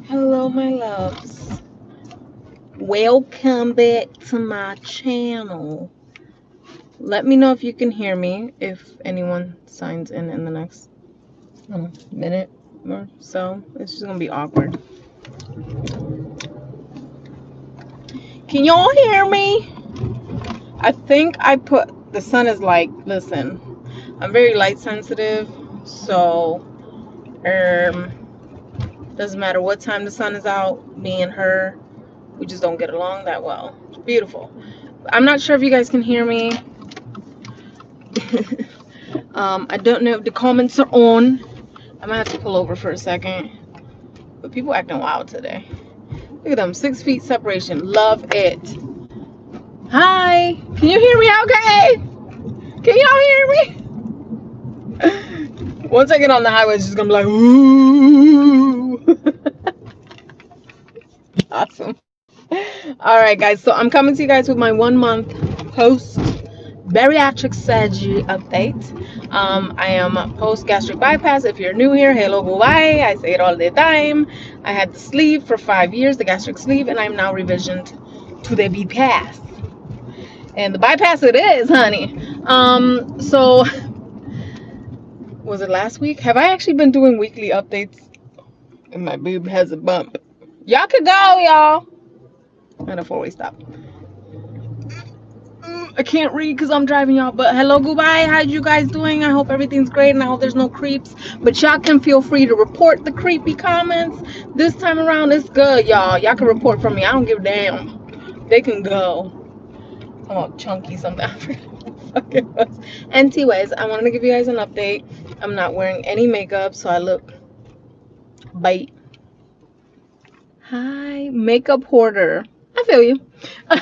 Hello, my loves. Welcome back to my channel. Let me know if you can hear me, if anyone signs in the next minute or so. It's just gonna be awkward. Can y'all hear me? I think I put the sun is like, listen, I'm very light sensitive, so doesn't matter what time the sun is out, me and her, we just don't get along that well. It's beautiful. I'm not sure if you guys can hear me. I don't know if the comments are on. I might have to pull over for a second. But people acting wild today. Look at them, 6 feet separation. Love it. Hi. Can you hear me okay? Can y'all hear me? Once I get on the highway, it's just gonna be like, ooh. Awesome. All right, guys. So I'm coming to you guys with my 1 month post bariatric surgery update. I am post gastric bypass. If you're new here, hello, goodbye. I say it all the time. I had the sleeve for 5 years, the gastric sleeve, and I'm now revisioned to the bypass. And the bypass it is, honey. So was it last week? Have I actually been doing weekly updates? And my boob has a bump. Y'all could go, y'all. And a 4-way stop. I can't read because I'm driving, y'all. But hello, goodbye. How you guys doing? I hope everything's great and I hope there's no creeps. But y'all can feel free to report the creepy comments. This time around, it's good, y'all. Y'all can report from me. I don't give a damn. They can go. Oh, chunky something. I forgot what the fuck it was. Anyways, I wanted to give you guys an update. I'm not wearing any makeup, so I look bite. Hi, makeup hoarder. I feel you. As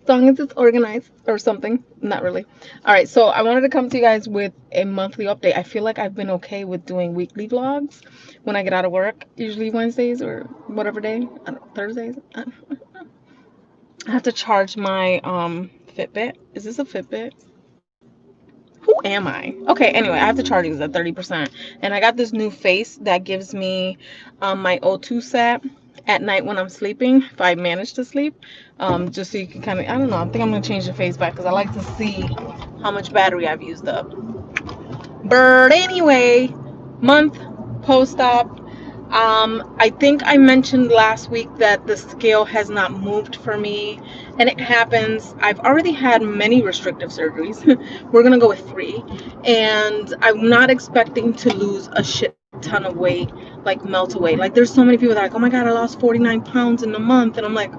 long as it's organized or something. Not really. All right, so I wanted to come to you guys with a monthly update. I feel like I've been okay with doing weekly vlogs when I get out of work, usually Wednesdays or whatever day, Thursdays. I have to charge my Fitbit. Is this a Fitbit? Who am I? Okay, anyway, I have to charge these at 30%. And I got this new face that gives me my O2 set at night when I'm sleeping, if I manage to sleep. Just so you can kind of, I don't know, I think I'm going to change the face back because I like to see how much battery I've used up. But anyway, month post-op. I think I mentioned last week that the scale has not moved for me, and it happens. I've already had many restrictive surgeries. We're gonna go with 3, and I'm not expecting to lose a shit ton of weight, like melt away. Like there's so many people that are like, oh my god, I lost 49 pounds in a month, and I'm like,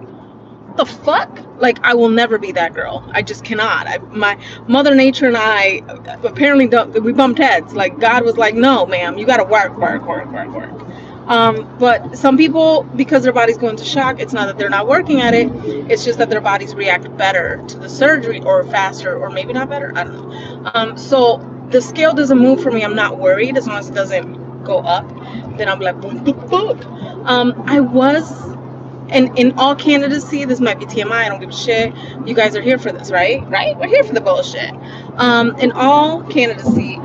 the fuck? Like I will never be that girl. I just cannot. My mother nature and I apparently don't. We bumped heads. Like God was like, no, ma'am, you gotta work. But some people, because their body's going into shock, it's not that they're not working at it. It's just that their bodies react better to the surgery, or faster, or maybe not better. I don't know. So the scale doesn't move for me. I'm not worried as long as it doesn't go up. Then I'm like, what the fuck? I was. And in all candidacy, this might be TMI, I don't give a shit. You guys are here for this, right? Right? We're here for the bullshit. In all candidacy,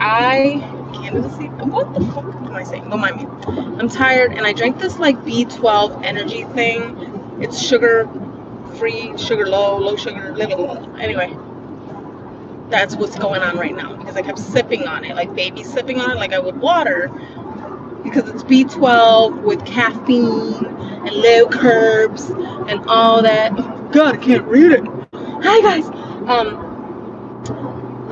what the fuck am I saying? Don't mind me. I'm tired, and I drank this like B12 energy thing. It's sugar free, sugar low sugar, little. Anyway, that's what's going on right now because I kept sipping on it, like baby sipping on it, like I would water, because it's B12 with caffeine and low carbs and all that. Oh, God, I can't read it. Hi guys.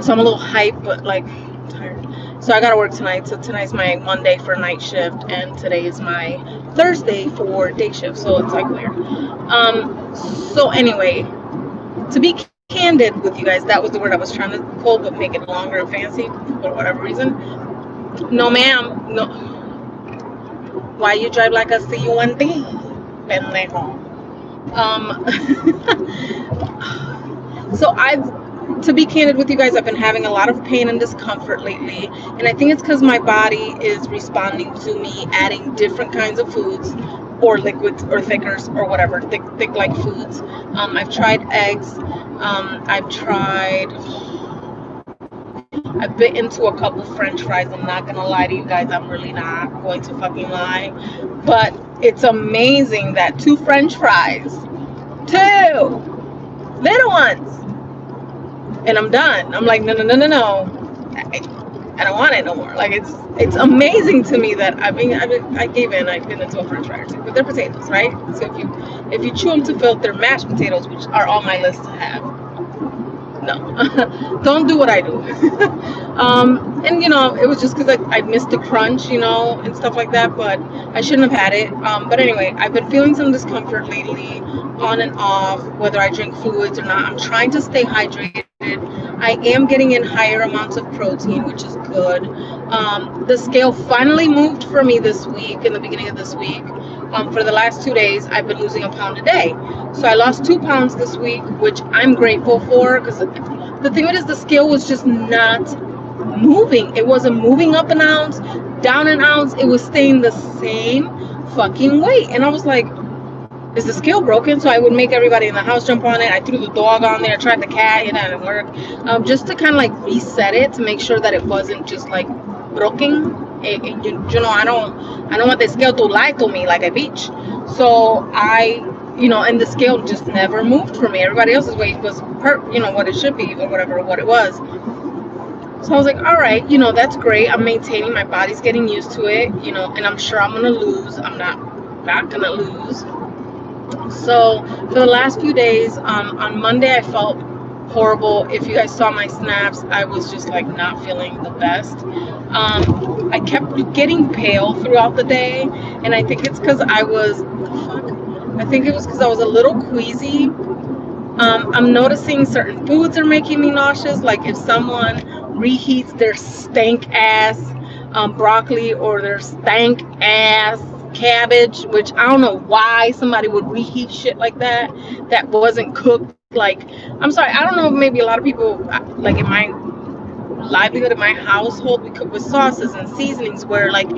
So I'm a little hyped, but like tired. So I gotta work tonight. So tonight's my Monday for night shift, and today is my Thursday for day shift. So it's like weird. So anyway, to be candid with you guys, that was the word I was trying to pull, but make it longer and fancy for whatever reason. No, ma'am. No. Why you drive like a C-U-N-T? Pendejo. So to be candid with you guys, I've been having a lot of pain and discomfort lately, and I think it's because my body is responding to me adding different kinds of foods, or liquids, or thickers, or whatever, thick like foods. I've tried eggs. I've tried I've bit into a couple French fries. I'm not gonna lie to you guys. I'm really not going to fucking lie. But it's amazing that 2 French fries, 2 little ones, and I'm done. I'm like, no, no, no, no, no. I don't want it no more. Like it's amazing to me that I gave in. I've been into a French fry or two, but they're potatoes, right? So if you chew them to filth, they're mashed potatoes, which are on my list to have. No, don't do what I do. And it was just because I missed the crunch, and stuff like that, but I shouldn't have had it. But anyway, I've been feeling some discomfort lately, on and off, whether I drink fluids or not. I'm trying to stay hydrated. I am getting in higher amounts of protein, which is good. The scale finally moved for me this week, in the beginning of this week. For the last 2 days, I've been losing a pound a day. So I lost 2 pounds this week, which I'm grateful for, because the thing is, the scale was just not moving. It wasn't moving up an ounce, down an ounce. It was staying the same fucking weight. And I was like, is the scale broken? So I would make everybody in the house jump on it. I threw the dog on there, tried the cat, it didn't work. Just to kind of like reset it, to make sure that it wasn't just like broken. I don't want the scale to lie to me like a bitch. So and the scale just never moved for me. Everybody else's weight was what it should be, or what it was. So I was like, all right, that's great. I'm maintaining, my body's getting used to it, and I'm sure I'm gonna lose. I'm not gonna lose. So for the last few days, on Monday I felt horrible. If you guys saw my snaps, I was just like not feeling the best. I kept getting pale throughout the day, and I think it's because I was a little queasy. I'm noticing certain foods are making me nauseous. Like if someone reheats their stank ass broccoli, or their stank ass cabbage, which I don't know why somebody would reheat shit like that wasn't cooked. Like, I'm sorry, I don't know, maybe a lot of people, like in my livelihood, in my household, we cook with sauces and seasonings where, like,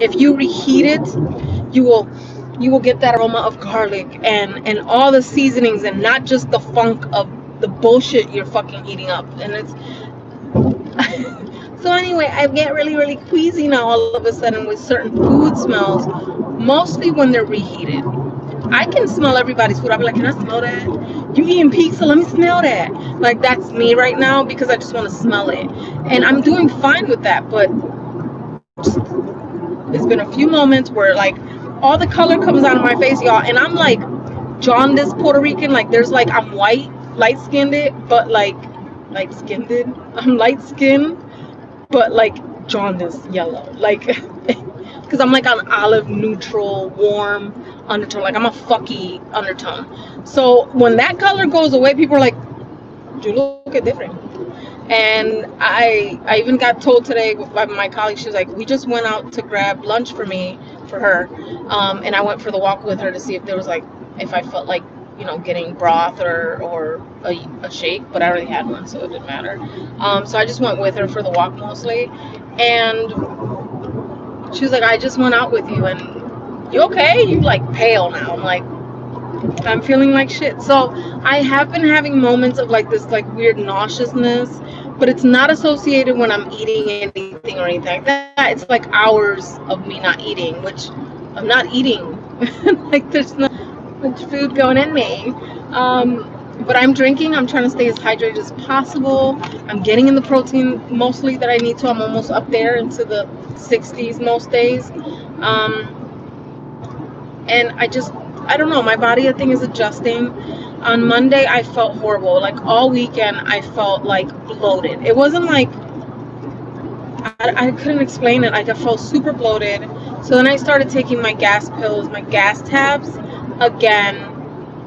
if you reheat it, you will get that aroma of garlic and all the seasonings, and not just the funk of the bullshit you're fucking eating up. And it's so anyway, I get really, really queasy now all of a sudden with certain food smells, mostly when they're reheated. I can smell everybody's food. I'll be like, can I smell that? You eating pizza? Let me smell that. Like, that's me right now, because I just want to smell it. And I'm doing fine with that, but there's been a few moments where, like, all the color comes out of my face, y'all, and I'm like jaundiced Puerto Rican. Like, there's like, I'm white, light-skinned, but like light-skinned. I'm light-skinned, but like jaundiced yellow. Like, because I'm like an olive neutral, warm undertone. Like, I'm a fucky undertone. So when that color goes away, people are like, you look different. And I even got told today by my colleague, she was like, we just went out to grab lunch for her, and I went for the walk with her to see if there was, like, if I felt like, getting broth or a shake, but I already had one, so it didn't matter. So I just went with her for the walk mostly, and she was like, I just went out with you, and you okay? You like pale now. I'm like, I'm feeling like shit. So I have been having moments of like this like weird nauseousness, but it's not associated when I'm eating anything or anything like that. It's like hours of me not eating, which I'm not eating. Like, there's not much food going in me. But I'm drinking. I'm trying to stay as hydrated as possible. I'm getting in the protein mostly that I need to. I'm almost up there into the 60s most days. And I don't know, my body, I think, is adjusting. On Monday, I felt horrible. Like, all weekend, I felt like bloated. It wasn't like, I couldn't explain it. Like, I felt super bloated. So then I started taking my gas pills, my gas tabs again.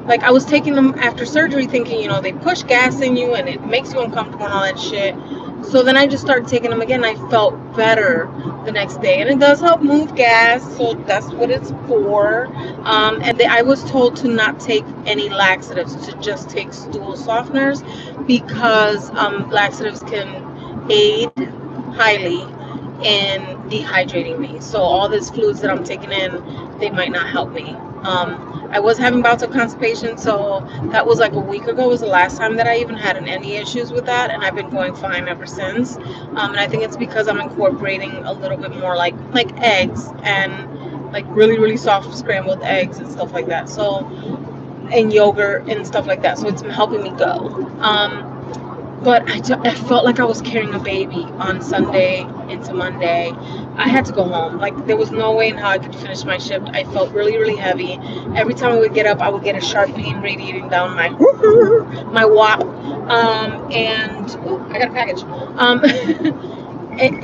Like, I was taking them after surgery thinking, they push gas in you and it makes you uncomfortable and all that shit. So then I just started taking them again, and I felt better the next day. And it does help move gas, so that's what it's for. And I was told to not take any laxatives, to just take stool softeners, because laxatives can aid highly in dehydrating me. So all these fluids that I'm taking in, they might not help me. I was having bouts of constipation, so that was like a week ago was the last time that I even had any issues with that, and I've been going fine ever since. And I think it's because I'm incorporating a little bit more like eggs and like really soft scrambled eggs and stuff like that. So and yogurt and stuff like that. So it's helping me go. But I felt like I was carrying a baby on Sunday into Monday. I had to go home. Like, there was no way in how I could finish my shift. I felt really heavy. Every time I would get up, I would get a sharp pain radiating down my my wop. And ooh, I got a package.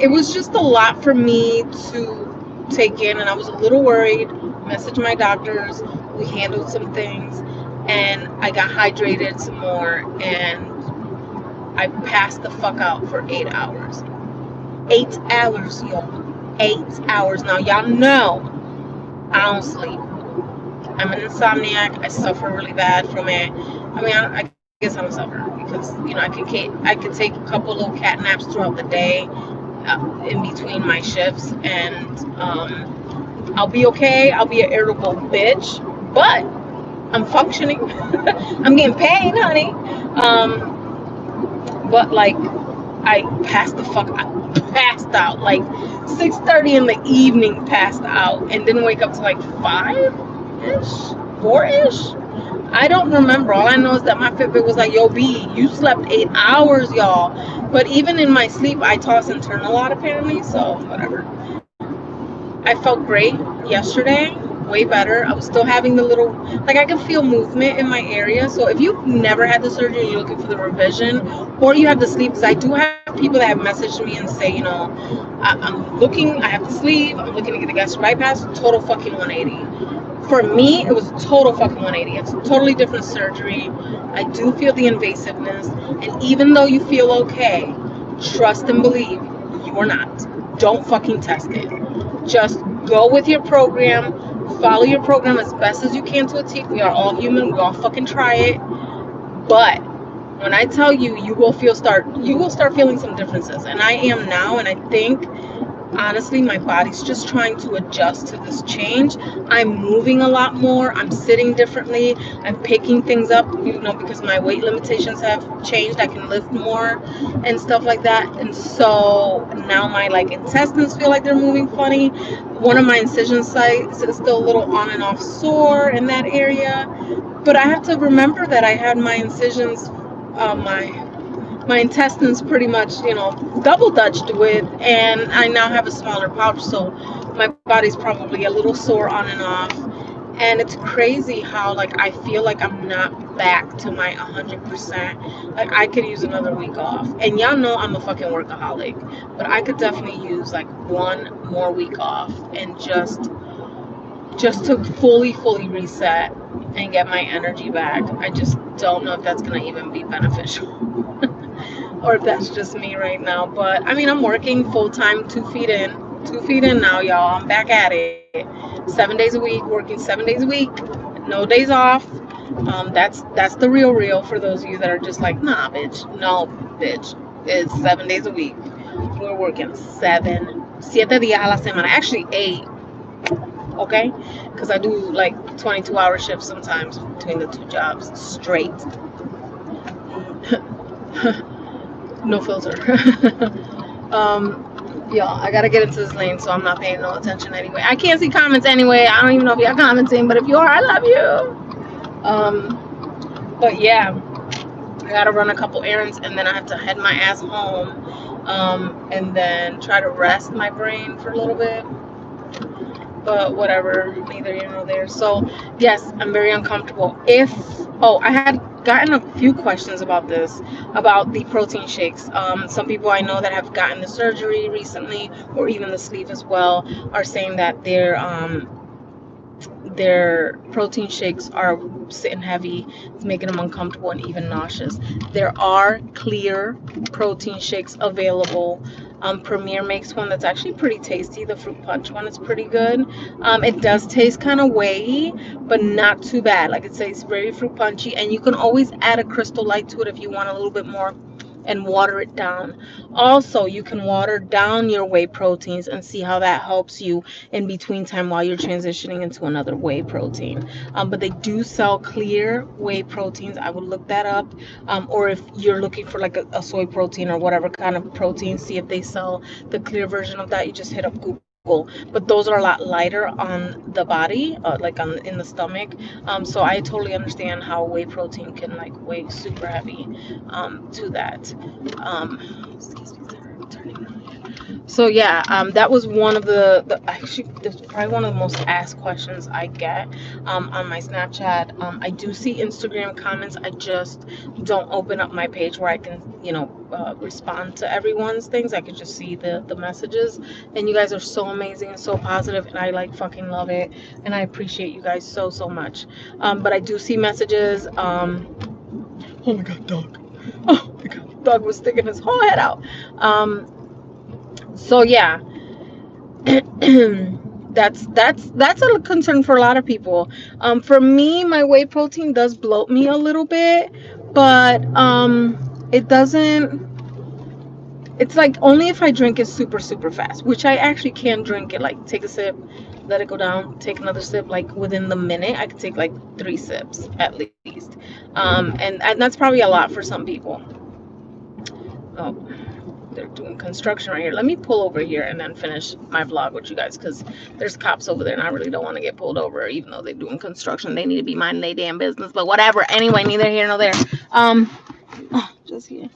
It was just a lot for me to take in, and I was a little worried. Messaged my doctors. We handled some things, and I got hydrated some more, and I passed the fuck out for 8 hours. 8 hours, y'all. 8 hours. Now, y'all know I don't sleep. I'm an insomniac. I suffer really bad from it. I mean, I guess I'm a sufferer because, you know, I can take a couple little cat naps throughout the day in between my shifts, and I'll be okay. I'll be an irritable bitch, but I'm functioning. I'm getting paid, honey. But like, I passed out like 6:30 in the evening, passed out, and didn't wake up till like 5-ish, 4-ish. I don't remember. All I know is that my Fitbit was like, yo, B, you slept 8 hours, y'all. But even in my sleep, I toss and turn a lot, apparently, so whatever. I felt great yesterday, way better. I was still having the little, like, I can feel movement in my area. So if you've never had the surgery and you're looking for the revision, or you have the sleep, because I do have people that have messaged me and say, you know, I have the sleeve, I'm looking to get the gastric bypass, total fucking 180. For me, it was total fucking 180. It's a totally different surgery. I do feel the invasiveness, and even though you feel okay, trust and believe you are not. Don't fucking test it. Just go with your program, follow your program as best as you can to a T. We are all human, we all fucking try it. But when I tell you, you will start feeling some differences. And I am now, and I think honestly my body's just trying to adjust to this change. I'm moving a lot more, I'm sitting differently, I'm picking things up, you know, because my weight limitations have changed. I can lift more and stuff like that, and so now my like intestines feel like they're moving funny. One of my incision sites is still a little on and off sore in that area, but I have to remember that I had my incisions, my intestines pretty much, you know, double dutched with, and I now have a smaller pouch, so my body's probably a little sore on and off. And it's crazy how like I feel like I'm not back to my 100%. Like, I could use another week off, and y'all know I'm a fucking workaholic, but I could definitely use like one more week off, and just to fully reset and get my energy back. I just don't know if that's gonna even be beneficial. Or if that's just me right now. But I mean, I'm working full-time, 2 feet in now, y'all. I'm back at it 7 days a week, working 7 days a week, no days off. That's the real for those of you that are just like, nah, bitch. No, bitch, it's 7 days a week. We're working 7 días a la semana, actually 8, okay, because I do like 22-hour shifts sometimes between the 2 jobs straight. No filter. Yeah, I gotta get into this lane, so I'm not paying no attention anyway. I can't see comments anyway. I don't even know if y'all commenting, but if you are, I love you. But yeah, I gotta run a couple errands, and then I have to head my ass home, and then try to rest my brain for a little bit. But whatever, neither here nor there. So yes, I'm very uncomfortable. I had gotten a few questions about this, about the protein shakes. Some people I know that have gotten the surgery recently, or even the sleeve as well, are saying that their protein shakes are sitting heavy. It's making them uncomfortable and even nauseous. There are clear protein shakes available. Premier makes one that's actually pretty tasty. The fruit punch one is pretty good. It does taste kind of whey, but not too bad. Like, it tastes very fruit punchy, and you can always add a Crystal Light to it if you want a little bit more and water it down. Also, you can water down your whey proteins and see how that helps you in between time while you're transitioning into another whey protein. But they do sell clear whey proteins. I would look that up. Or if you're looking for like a soy protein or whatever kind of protein, see if they sell the clear version of that. You just hit up Google. But those are a lot lighter on the body, like on in the stomach. So I totally understand how whey protein can like weigh super heavy to that. Excuse me, turning on. So yeah, that was one of the actually that's probably one of the most asked questions I get on my Snapchat. I do see Instagram comments. I just don't open up my page where I can, respond to everyone's things. I could just see the messages, and you guys are so amazing and so positive, and I like fucking love it, and I appreciate you guys so much. But I do see messages. Oh my god, dog! Oh my god, dog was sticking his whole head out. So yeah. that's a concern for a lot of people. For me, my whey protein does bloat me a little bit, but it doesn't. It's like only if I drink it super fast, which I actually can drink it. Like take a sip, let it go down, take another sip. Like within the minute, I could take like 3 sips at least. And that's probably a lot for some people. Oh, they're doing construction right here. Let me pull over here and then finish my vlog with you guys, because there's cops over there and I really don't want to get pulled over, even though they're doing construction. They need to be minding their damn business, but whatever. Anyway, neither here nor there. Just here.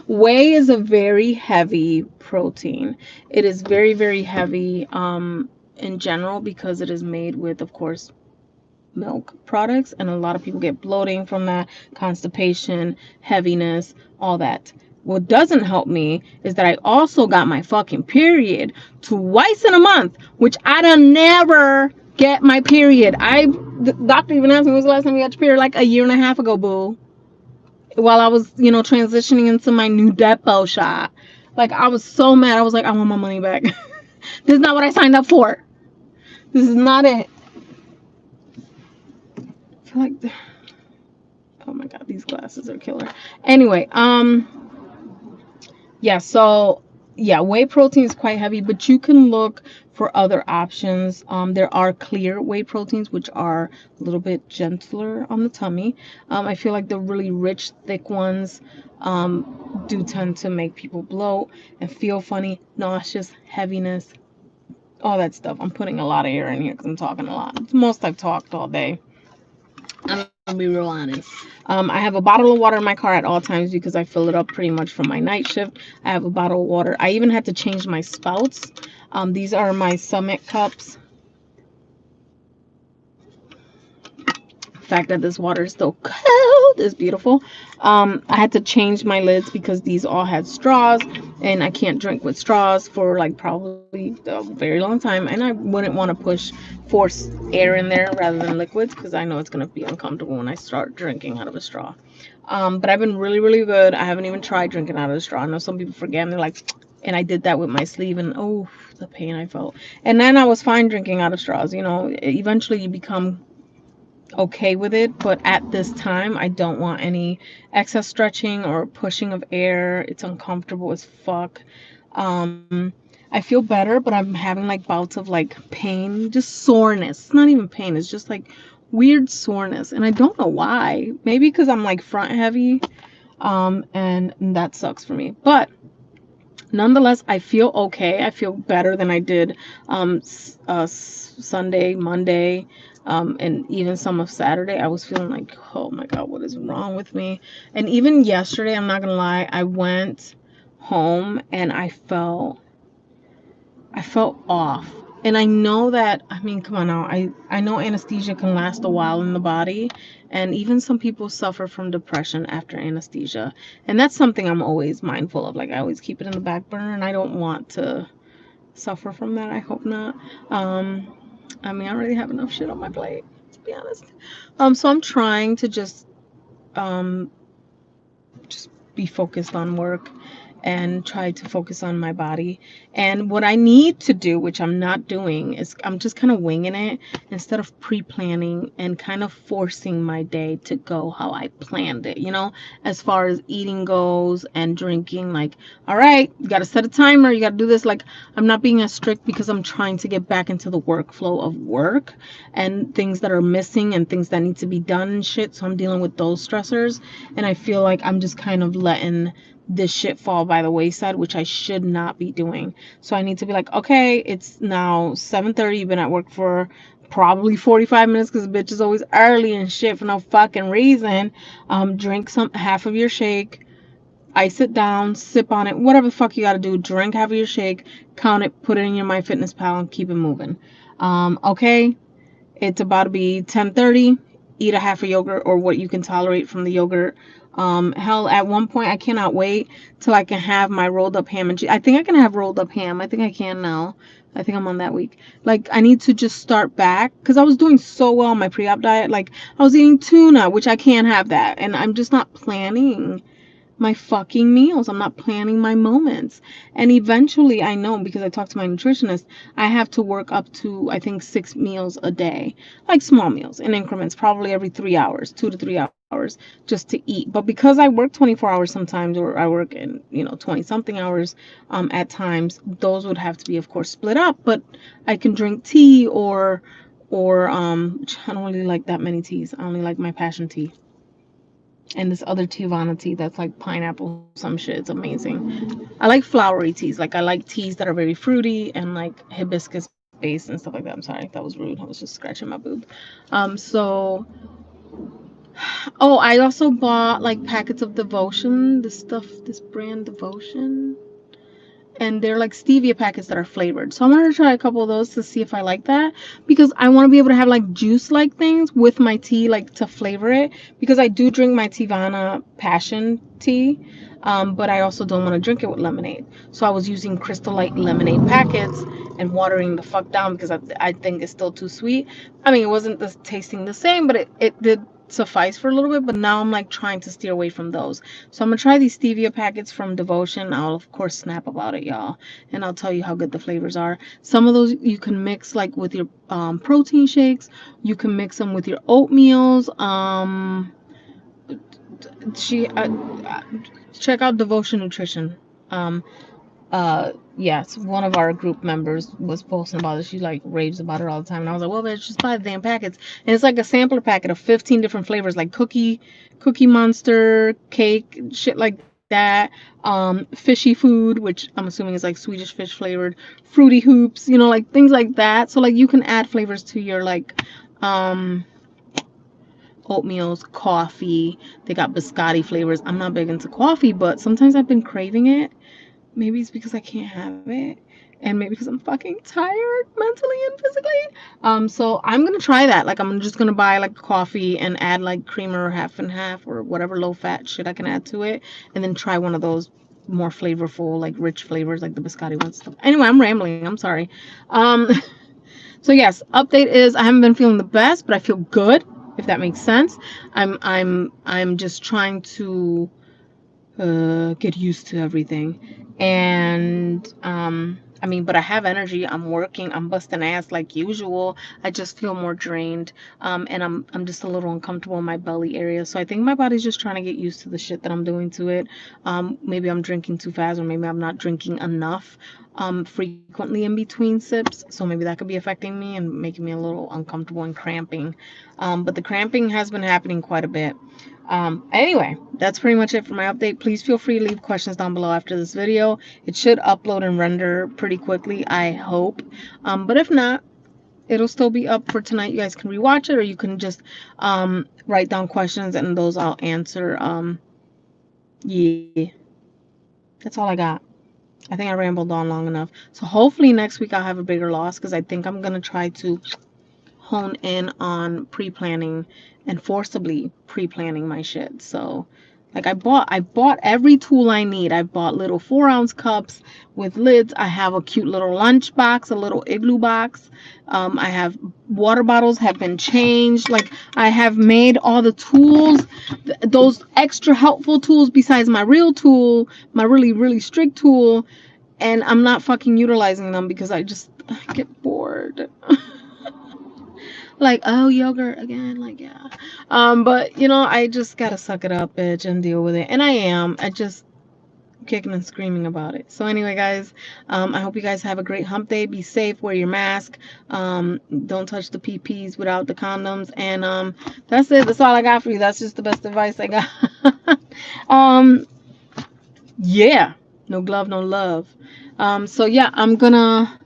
Whey is a very heavy protein. It is very heavy in general, because it is made with, of course, milk products, and a lot of people get bloating from that, constipation, heaviness, all that. What doesn't help me is that I also got my fucking period twice in a month, which I don't never get my period. The doctor even asked me, when's the last time you got your period? Like a year and a half ago, boo. While I was, transitioning into my new depot shop. Like, I was so mad. I was like, I want my money back. This is not what I signed up for. This is not it. I feel like, oh my god, these glasses are killer. Anyway, yeah, so yeah, whey protein is quite heavy, but you can look for other options. There are clear whey proteins, which are a little bit gentler on the tummy. I feel like the really rich, thick ones do tend to make people bloat and feel funny, nauseous, heaviness, all that stuff. I'm putting a lot of air in here because I'm talking a lot. It's most I've talked all day. I'm gonna be real honest. I have a bottle of water in my car at all times because I fill it up pretty much for my night shift. I have a bottle of water. I even had to change my spouts. These are my Summit cups. The fact that this water is still cold is beautiful. I had to change my lids because these all had straws, and I can't drink with straws for like probably a very long time, and I wouldn't want to force air in there rather than liquids, because I know it's going to be uncomfortable when I start drinking out of a straw. But I've been really good. I haven't even tried drinking out of a straw. I know some people forget, and they're like, and I did that with my sleeve, and oh, the pain I felt. And then I was fine drinking out of straws. Eventually you become okay with it, but at this time I don't want any excess stretching or pushing of air. It's uncomfortable as fuck. I feel better, but I'm having like bouts of like pain, just soreness. It's not even pain, it's just like weird soreness, and I don't know why. Maybe because I'm like front heavy, and that sucks for me. But nonetheless, I feel okay. I feel better than I did Sunday, Monday, and even some of Saturday. I was feeling like, oh my god, what is wrong with me? And even yesterday, I'm not gonna lie, I went home and I felt off. And I know that, I mean, come on now, I know anesthesia can last a while in the body, and even some people suffer from depression after anesthesia, and that's something I'm always mindful of. Like, I always keep it in the back burner, and I don't want to suffer from that. I hope not. I mean, I already have enough shit on my plate, to be honest. So I'm trying to just be focused on work and try to focus on my body. And what I need to do, which I'm not doing, is I'm just kind of winging it instead of pre-planning and kind of forcing my day to go how I planned it, as far as eating goes and drinking. Like, all right, you got to set a timer, you got to do this. Like, I'm not being as strict because I'm trying to get back into the workflow of work and things that are missing and things that need to be done and shit. So I'm dealing with those stressors, and I feel like I'm just kind of letting this shit fall by the wayside, which I should not be doing. So I need to be like, okay, it's now 7:30. You've been at work for probably 45 minutes because bitch is always early and shit for no fucking reason. Drink half of your shake, ice it down, sip on it, whatever the fuck you gotta do. Drink half of your shake, count it, put it in your MyFitnessPal, and keep it moving. Okay, it's about to be 10:30. Eat a half a yogurt or what you can tolerate from the yogurt. Hell, at one point I cannot wait till I can have my rolled up ham and cheese. I think I can have rolled up ham. I think I can now. I think I'm on that week. Like, I need to just start back because I was doing so well on my pre-op diet. Like, I was eating tuna, which I can't have that, and I'm just not planning my fucking meals. I'm not planning my moments. And eventually, I know because I talked to my nutritionist, I have to work up to, I think, 6 meals a day, like small meals in increments, probably every 3 hours, 2 to 3 hours, just to eat. But because I work 24 hours sometimes, or I work in, 20 something hours at times, those would have to be, of course, split up. But I can drink tea or I don't really like that many teas. I only like my passion tea and this other Tivana tea that's like pineapple some shit. It's amazing. I like flowery teas. Like, I like teas that are very fruity and like hibiscus based and stuff like that. I'm sorry, that was rude. I was just scratching my boob. So oh, I also bought like packets of Devotion. This brand Devotion, and they're like stevia packets that are flavored. So I wanted to try a couple of those to see if I like that, because I want to be able to have like juice like things with my tea, like to flavor it, because I do drink my Tivana passion tea, but I also don't want to drink it with lemonade. So I was using Crystal Light lemonade packets and watering the fuck down because I think it's still too sweet. I mean, it wasn't tasting the same, but it did suffice for a little bit. But now I'm like trying to steer away from those. So I'm gonna try these stevia packets from Devotion. I'll of course snap about it, y'all, and I'll tell you how good the flavors are. Some of those you can mix like with your protein shakes. You can mix them with your oatmeals. She check out Devotion Nutrition. Um, yes, one of our group members was posting about it. She like raves about it all the time, and I was like, well, bitch, just buy the damn packets. And it's like a sampler packet of 15 different flavors, like cookie monster, cake, shit like that. Fishy food, which I'm assuming is like Swedish fish flavored, fruity hoops, like things like that. So like you can add flavors to your like oatmeals, coffee. They got biscotti flavors. I'm not big into coffee, but sometimes I've been craving it. Maybe it's because I can't have it, and maybe because I'm fucking tired mentally and physically. So I'm gonna try that. Like, I'm just gonna buy like coffee and add like creamer, half and half, or whatever low fat shit I can add to it, and then try one of those more flavorful, like rich flavors, like the biscotti ones. Stuff. Anyway, I'm rambling. I'm sorry. Um, so yes, update is I haven't been feeling the best, but I feel good. If that makes sense. I'm just trying to get used to everything. And I mean, but I have energy. I'm working. I'm busting ass like usual. I just feel more drained. And I'm just a little uncomfortable in my belly area. So I think my body's just trying to get used to the shit that I'm doing to it. Maybe I'm drinking too fast, or maybe I'm not drinking enough frequently in between sips. So maybe that could be affecting me and making me a little uncomfortable and cramping. But the cramping has been happening quite a bit. Anyway, that's pretty much it for my update. Please feel free to leave questions down below after this video. It should upload and render pretty quickly, I hope. But if not, it'll still be up for tonight. You guys can rewatch it, or you can just write down questions and those I'll answer. Yeah, that's all I got. I think I rambled on long enough. So hopefully next week I'll have a bigger loss, because I think I'm going to try to hone in on pre-planning and forcibly pre-planning my shit. So Like I bought every tool I need. I bought little 4-ounce cups with lids. I have a cute little lunch box, a little igloo box. I have water bottles have been changed. Like I have made all the tools, those extra helpful tools besides my real tool, my really strict tool, and I'm not fucking utilizing them because I get bored. Like, oh, yogurt again, like, yeah. But you know, I just gotta suck it up, bitch, and deal with it. And I am. I just kicking and screaming about it. So anyway, guys, I hope you guys have a great hump day. Be safe, wear your mask. Don't touch the PPs without the condoms. And that's it. That's all I got for you. That's just the best advice I got. Yeah. No glove, no love. So yeah, I'm gonna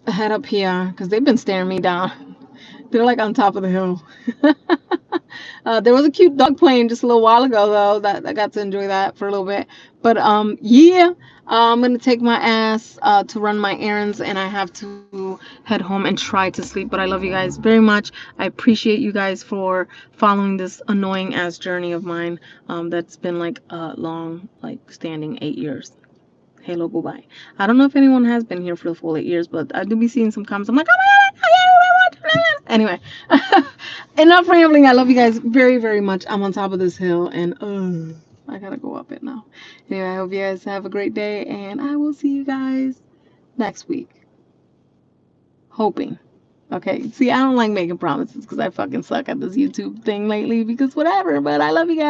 head up here because they've been staring me down. They're like on top of the hill. There was a cute dog playing just a little while ago, though. That I got to enjoy that for a little bit. But yeah, I'm gonna take my ass to run my errands, and I have to head home and try to sleep. But I love you guys very much. I appreciate you guys for following this annoying ass journey of mine. That's been like a long, like standing 8 years. Hello, goodbye. I don't know if anyone has been here for the full 8 years, but I do be seeing some comments. I'm like, oh my god, anyway, enough rambling. I love you guys very much. I'm on top of this hill, and I gotta go up it now. Anyway, I hope you guys have a great day, and I will see you guys next week. Hoping. Okay, see, I don't like making promises because I fucking suck at this YouTube thing lately because whatever, but I love you guys.